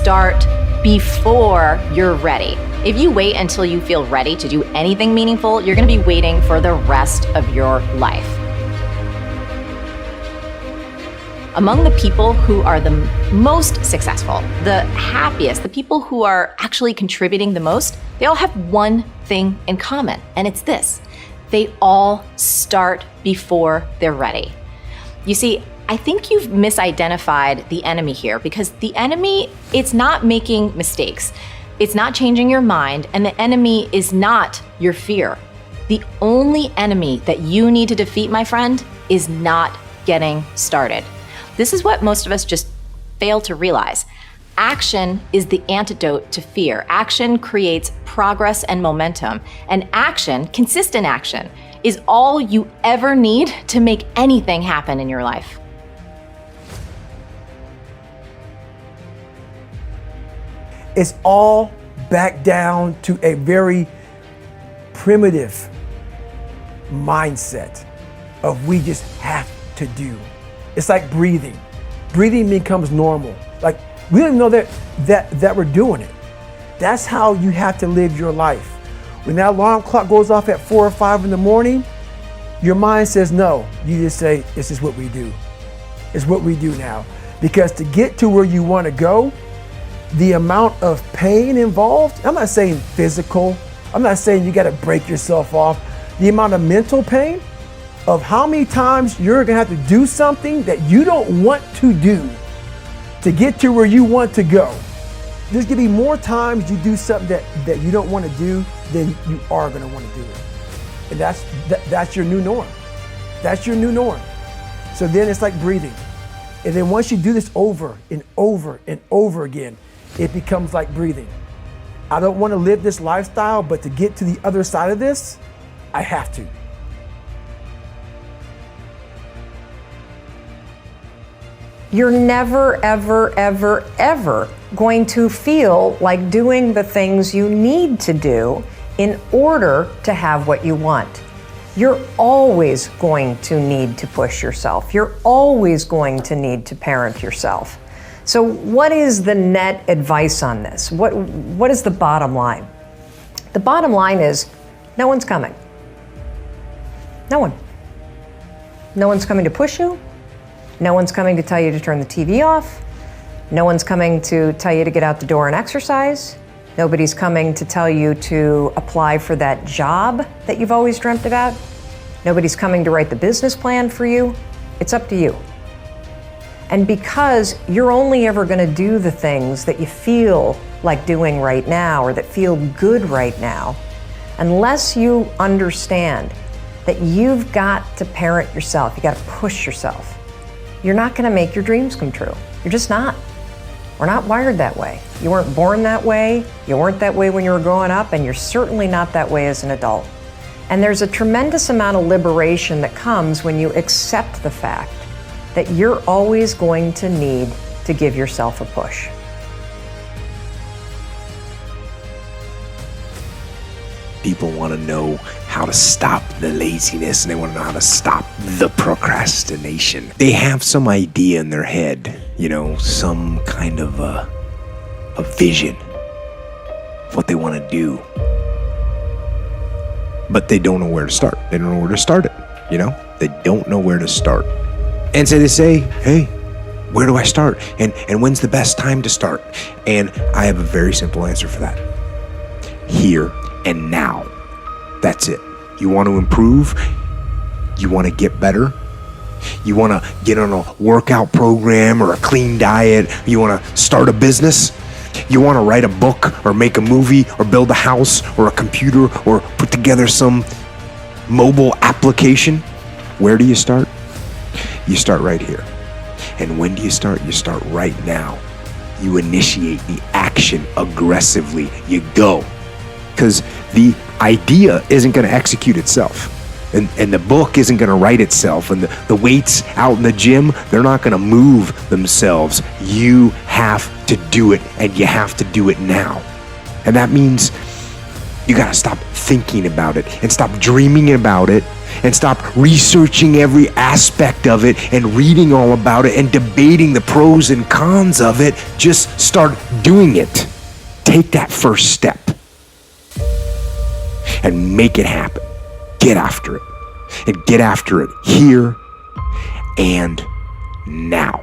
start before you're ready. If you wait until you feel ready to do anything meaningful, you're going to be waiting for the rest of your life. Among the people who are the most successful, the happiest, the people who are actually contributing the most, they all have one thing in common, and it's this: they all start before they're ready. You see, I think you've misidentified the enemy here, because the enemy, it's not making mistakes. It's not changing your mind, and the enemy is not your fear. The only enemy that you need to defeat, my friend, is not getting started. This is what most of us just fail to realize. Action is the antidote to fear. Action creates progress and momentum. And action, consistent action, is all you ever need to make anything happen in your life. It's all back down to a very primitive mindset of we just have to do. It's like breathing. Breathing becomes normal. Like we don't even know that we're doing it. That's how you have to live your life. When that alarm clock goes off at 4 or 5 in the morning, your mind says no. You just say, this is what we do. It's what we do now. Because to get to where you want to go, the amount of pain involved, I'm not saying physical, I'm not saying you got to break yourself off. The amount of mental pain of how many times you're going to have to do something that you don't want to do to get to where you want to go. There's going to be more times you do something that you don't want to do than you are going to want to do it. And that's your new norm. That's your new norm. So then it's like breathing. And then once you do this over and over and over again, it becomes like breathing. I don't want to live this lifestyle, but to get to the other side of this, I have to. You're never, ever, ever, ever going to feel like doing the things you need to do in order to have what you want. You're always going to need to push yourself. You're always going to need to parent yourself. So what is the net advice on this? What is the bottom line? The bottom line is no one's coming. No one. No one's coming to push you. No one's coming to tell you to turn the TV off. No one's coming to tell you to get out the door and exercise. Nobody's coming to tell you to apply for that job that you've always dreamt about. Nobody's coming to write the business plan for you. It's up to you. And because you're only ever going to do the things that you feel like doing right now or that feel good right now, unless you understand that you've got to parent yourself, you got to push yourself, you're not going to make your dreams come true. You're just not. We're not wired that way. You weren't born that way, you weren't that way when you were growing up, and you're certainly not that way as an adult. And there's a tremendous amount of liberation that comes when you accept the fact that you're always going to need to give yourself a push. People want to know how to stop the laziness, and they want to know how to stop the procrastination. They have some idea in their head, some kind of a vision of what they want to do. But they don't know where to start. They don't know where to start it, They don't know where to start. And so they say, hey, where do I start? And when's the best time to start? And I have a very simple answer for that. Here and now. That's it. You want to improve? You want to get better? You want to get on a workout program or a clean diet? You want to start a business? You want to write a book or make a movie or build a house or a computer or put together some mobile application? Where do you start? You start right here. And when do you start? You start right now. You initiate the action aggressively. You go. Because the idea isn't going to execute itself. And the book isn't going to write itself. And the weights out in the gym, they're not going to move themselves. You have to do it, and you have to do it now. And that means you got to stop thinking about it and stop dreaming about it and stop researching every aspect of it and reading all about it and debating the pros and cons of it. Just start doing it. Take that first step and make it happen. Get after it. And get after it here and now.